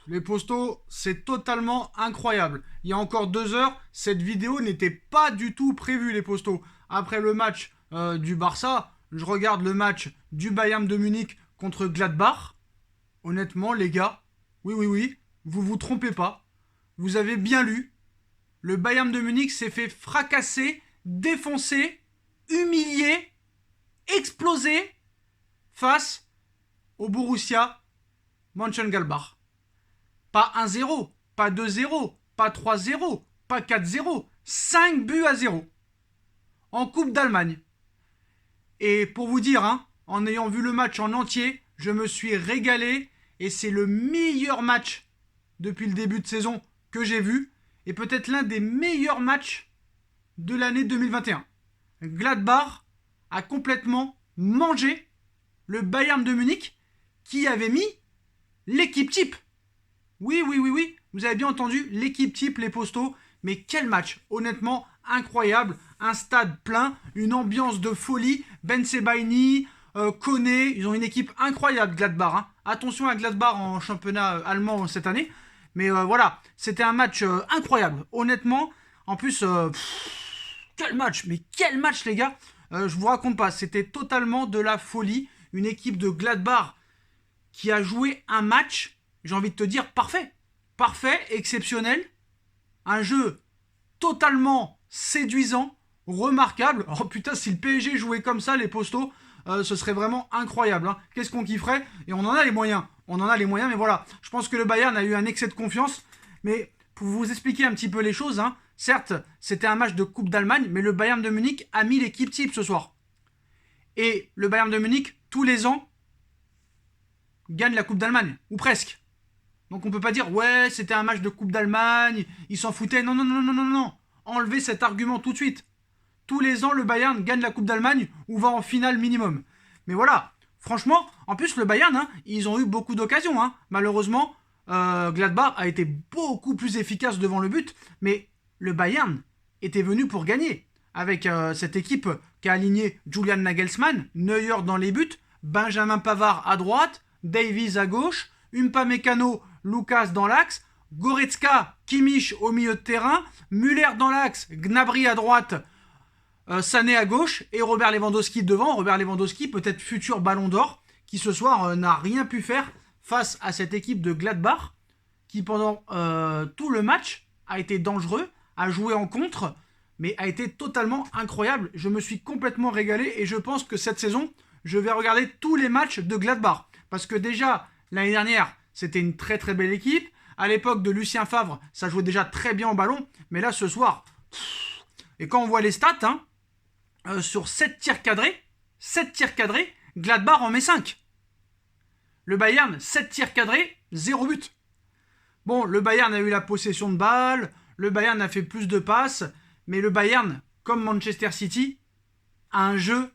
Les postos, c'est totalement incroyable. Il y a encore 2 heures, cette vidéo n'était pas du tout prévue, les postos. Après le match du Barça, je regarde le match du Bayern de Munich contre Gladbach. Honnêtement, les gars, oui, oui, oui, vous vous trompez pas. Vous avez bien lu. Le Bayern de Munich s'est fait fracasser, défoncer, humilier, exploser face au Borussia Mönchengladbach. Pas 1-0, pas 2-0, pas 3-0, pas 4-0, 5 buts à 0 en Coupe d'Allemagne. Et pour vous dire, hein, en ayant vu le match en entier, je me suis régalé et c'est le meilleur match depuis le début de saison que j'ai vu et peut-être l'un des meilleurs matchs de l'année 2021. Gladbach a complètement mangé le Bayern de Munich qui avait mis l'équipe type. Oui, oui, oui, oui, vous avez bien entendu, l'équipe type, les postos. Mais quel match, honnêtement, incroyable. Un stade plein, une ambiance de folie. Ben Sebaini, Koné, ils ont une équipe incroyable, Gladbach. Hein. Attention à Gladbach en championnat allemand cette année. Mais voilà, c'était un match incroyable, honnêtement. En plus, quel match, mais quel match, les gars. Je vous raconte pas, c'était totalement de la folie. Une équipe de Gladbach qui a joué un match, j'ai envie de te dire, parfait. Parfait, exceptionnel. Un jeu totalement séduisant, remarquable. Oh putain, si le PSG jouait comme ça, les postos, ce serait vraiment incroyable. Hein. Qu'est-ce qu'on kifferait. Et on en a les moyens. On en a les moyens, mais voilà. Je pense que le Bayern a eu un excès de confiance. Mais pour vous expliquer un petit peu les choses, hein, certes, c'était un match de Coupe d'Allemagne, mais le Bayern de Munich a mis l'équipe type ce soir. Et le Bayern de Munich, tous les ans, gagne la Coupe d'Allemagne. Ou presque. Donc on peut pas dire ouais c'était un match de Coupe d'Allemagne, ils s'en foutaient. Non non non non non non. Enlevez cet argument tout de suite. Tous les ans le Bayern gagne la Coupe d'Allemagne ou va en finale minimum. Mais voilà, franchement, en plus le Bayern, hein, ils ont eu beaucoup d'occasions. Hein. Malheureusement, Gladbach a été beaucoup plus efficace devant le but, mais le Bayern était venu pour gagner. Avec cette équipe qui a aligné Julian Nagelsmann, Neuer dans les buts, Benjamin Pavard à droite, Davies à gauche, Upamecano, Lucas dans l'axe, Goretzka, Kimmich au milieu de terrain, Müller dans l'axe, Gnabry à droite, Sané à gauche et Robert Lewandowski devant. Robert Lewandowski, peut-être futur ballon d'or, qui ce soir n'a rien pu faire face à cette équipe de Gladbach, qui pendant tout le match a été dangereux, a joué en contre, mais a été totalement incroyable. Je me suis complètement régalé et je pense que cette saison, je vais regarder tous les matchs de Gladbach. Parce que déjà, l'année dernière, c'était une très très belle équipe. À l'époque de Lucien Favre, ça jouait déjà très bien au ballon. Mais là, ce soir, et quand on voit les stats, hein, sur 7 tirs cadrés, Gladbach en met 5. Le Bayern, 7 tirs cadrés, 0 but. Bon, le Bayern a eu la possession de balle, le Bayern a fait plus de passes, mais le Bayern, comme Manchester City, a un jeu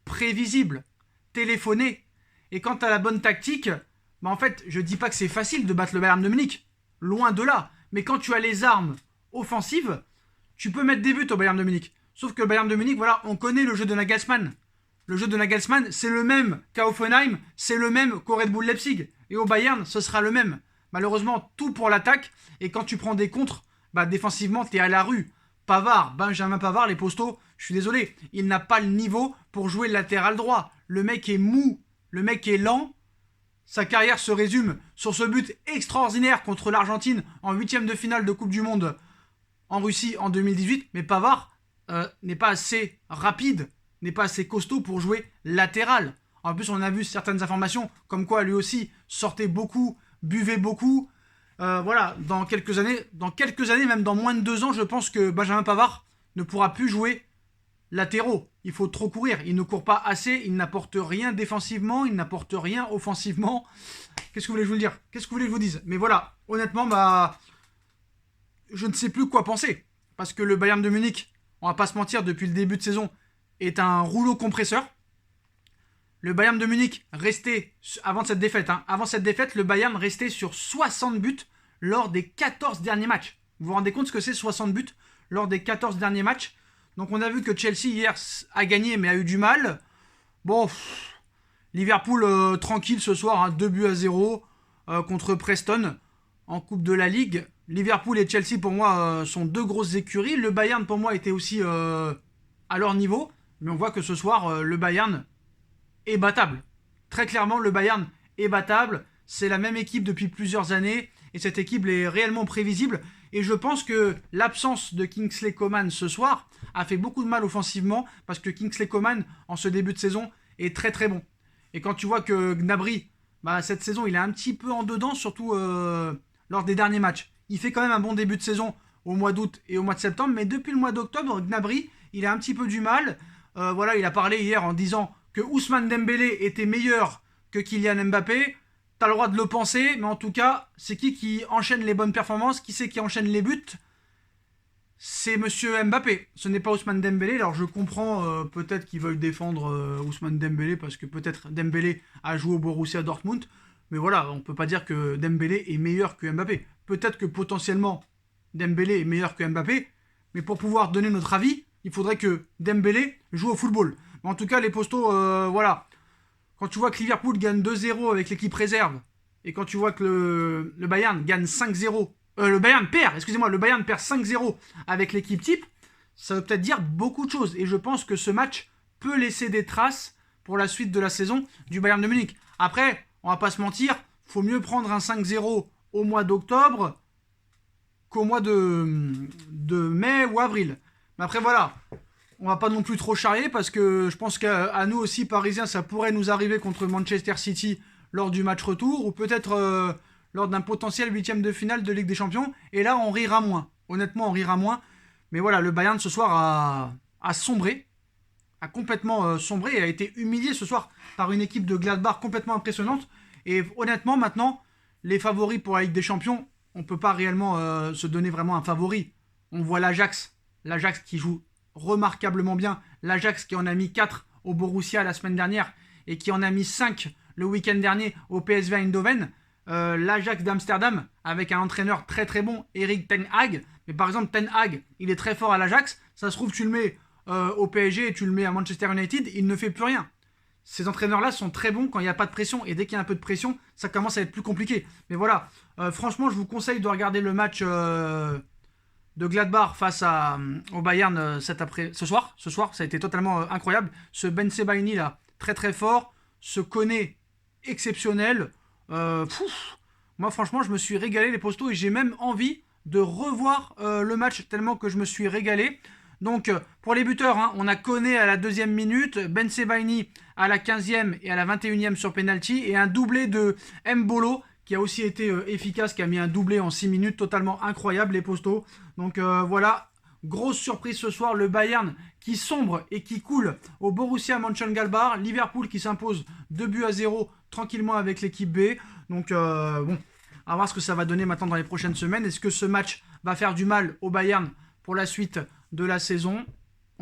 prévisible, téléphoné. Et quant à la bonne tactique, bah en fait, je dis pas que c'est facile de battre le Bayern de Munich. Loin de là. Mais quand tu as les armes offensives, tu peux mettre des buts au Bayern de Munich. Sauf que le Bayern de Munich, voilà, on connaît le jeu de Nagelsmann. Le jeu de Nagelsmann, c'est le même qu'à Hoffenheim, c'est le même qu'au Red Bull Leipzig. Et au Bayern, ce sera le même. Malheureusement, tout pour l'attaque. Et quand tu prends des contres, bah défensivement, t'es à la rue. Pavard, Benjamin Pavard, les postos, je suis désolé, il n'a pas le niveau pour jouer latéral droit. Le mec est mou, le mec est lent. Sa carrière se résume sur ce but extraordinaire contre l'Argentine en 8e de finale de Coupe du Monde en Russie en 2018. Mais Pavard n'est pas assez rapide, n'est pas assez costaud pour jouer latéral. En plus, on a vu certaines informations comme quoi lui aussi sortait beaucoup, buvait beaucoup. Voilà, dans quelques années, même dans moins de 2 ans, je pense que Benjamin Pavard ne pourra plus jouer latéraux. Il faut trop courir. Il ne court pas assez. Il n'apporte rien défensivement. Il n'apporte rien offensivement. Qu'est-ce que vous voulez que je vous dire? Qu'est-ce que vous voulez que je vous dise? Mais voilà, honnêtement, bah, je ne sais plus quoi penser. Parce que le Bayern de Munich, on va pas se mentir, depuis le début de saison, est un rouleau compresseur. Le Bayern de Munich restait, avant cette défaite, le Bayern restait sur 60 buts lors des 14 derniers matchs. Vous vous rendez compte ce que c'est 60 buts lors des 14 derniers matchs? Donc on a vu que Chelsea hier a gagné mais a eu du mal. Bon, Liverpool tranquille ce soir, hein, 2 buts à 0 contre Preston. en Coupe de la Ligue. Liverpool et Chelsea, pour moi, sont deux grosses écuries. Le Bayern, pour moi, était aussi à leur niveau. Mais on voit que ce soir, le Bayern est battable. Très clairement, le Bayern est battable. C'est la même équipe depuis plusieurs années. Et cette équipe est réellement prévisible. Et je pense que l'absence de Kingsley Coman ce soir a fait beaucoup de mal offensivement. Parce que Kingsley Coman, en ce début de saison, est très très bon. Et quand tu vois que Gnabry, cette saison, il est un petit peu en dedans, surtout lors des derniers matchs. Il fait quand même un bon début de saison au mois d'août et au mois de septembre. Mais depuis le mois d'octobre, Gnabry, il a un petit peu du mal. Voilà, il a parlé hier en disant que Ousmane Dembélé était meilleur que Kylian Mbappé. T'as le droit de le penser, mais en tout cas, c'est qui enchaîne les bonnes performances? Qui c'est qui enchaîne les buts? C'est Monsieur Mbappé. Ce n'est pas Ousmane Dembélé. Alors je comprends peut-être qu'ils veulent défendre Ousmane Dembélé parce que peut-être Dembélé a joué au Borussia Dortmund. Mais voilà, on ne peut pas dire que Dembélé est meilleur que Mbappé. Peut-être que potentiellement Dembélé est meilleur que Mbappé, mais pour pouvoir donner notre avis, il faudrait que Dembélé joue au football. Mais en tout cas, les postos, voilà. Quand tu vois que Liverpool gagne 2-0 avec l'équipe réserve, et quand tu vois que le Bayern gagne 5-0, le Bayern perd 5-0 avec l'équipe type, ça veut peut-être dire beaucoup de choses. Et je pense que ce match peut laisser des traces pour la suite de la saison du Bayern de Munich. Après, on va pas se mentir, faut mieux prendre un 5-0 au mois d'octobre qu'au mois de mai ou avril. Mais après, voilà. On va pas non plus trop charrier parce que je pense qu'à nous aussi, Parisiens, ça pourrait nous arriver contre Manchester City lors du match retour ou peut-être lors d'un potentiel 8e de finale de Ligue des Champions. Et là, on rira moins. Honnêtement, on rira moins. Mais voilà, le Bayern ce soir a sombré, a complètement sombré et a été humilié ce soir par une équipe de Gladbach complètement impressionnante. Et honnêtement, maintenant, les favoris pour la Ligue des Champions, on ne peut pas réellement se donner vraiment un favori. On voit l'Ajax qui joue remarquablement bien. L'Ajax qui en a mis 4 au Borussia la semaine dernière et qui en a mis 5 le week-end dernier au PSV Eindhoven. L'Ajax d'Amsterdam avec un entraîneur très très bon, Erik ten Hag. Mais par exemple, Ten Hag, il est très fort à l'Ajax. Ça se trouve, tu le mets au PSG et tu le mets à Manchester United, il ne fait plus rien. Ces entraîneurs-là sont très bons quand il n'y a pas de pression. Et dès qu'il y a un peu de pression, ça commence à être plus compliqué. Mais voilà, franchement, je vous conseille de regarder le match de Gladbach face au Bayern ce soir. Ce soir, ça a été totalement incroyable. Ce Ben Sebaini là, très très fort. Ce Koné exceptionnel. Moi, franchement, je me suis régalé les postos et j'ai même envie de revoir le match tellement que je me suis régalé. Donc, pour les buteurs, on a Koné à la 2e minute, Ben Sebaini à la 15e et à la 21e sur penalty et un doublé de Mbolo qui a aussi été efficace, qui a mis un doublé en 6 minutes, totalement incroyable les postos. Donc voilà, grosse surprise ce soir, le Bayern qui sombre et qui coule au Borussia Mönchengladbach, Liverpool qui s'impose 2-0 tranquillement avec l'équipe B. Donc bon, à voir ce que ça va donner maintenant dans les prochaines semaines. Est-ce que ce match va faire du mal au Bayern pour la suite de la saison?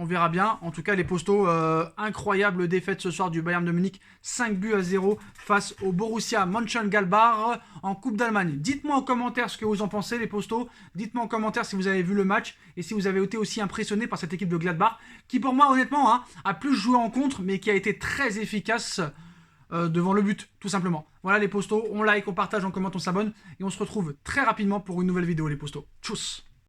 On verra bien. En tout cas, les postos, incroyable défaite ce soir du Bayern de Munich, 5-0 face au Borussia Mönchengladbach en Coupe d'Allemagne. Dites-moi en commentaire ce que vous en pensez, les postos. Dites-moi en commentaire si vous avez vu le match et si vous avez été aussi impressionné par cette équipe de Gladbach, qui pour moi, honnêtement, a plus joué en contre, mais qui a été très efficace devant le but, tout simplement. Voilà les postos, on like, on partage, on commente, on s'abonne et on se retrouve très rapidement pour une nouvelle vidéo, les postos. Tchuss!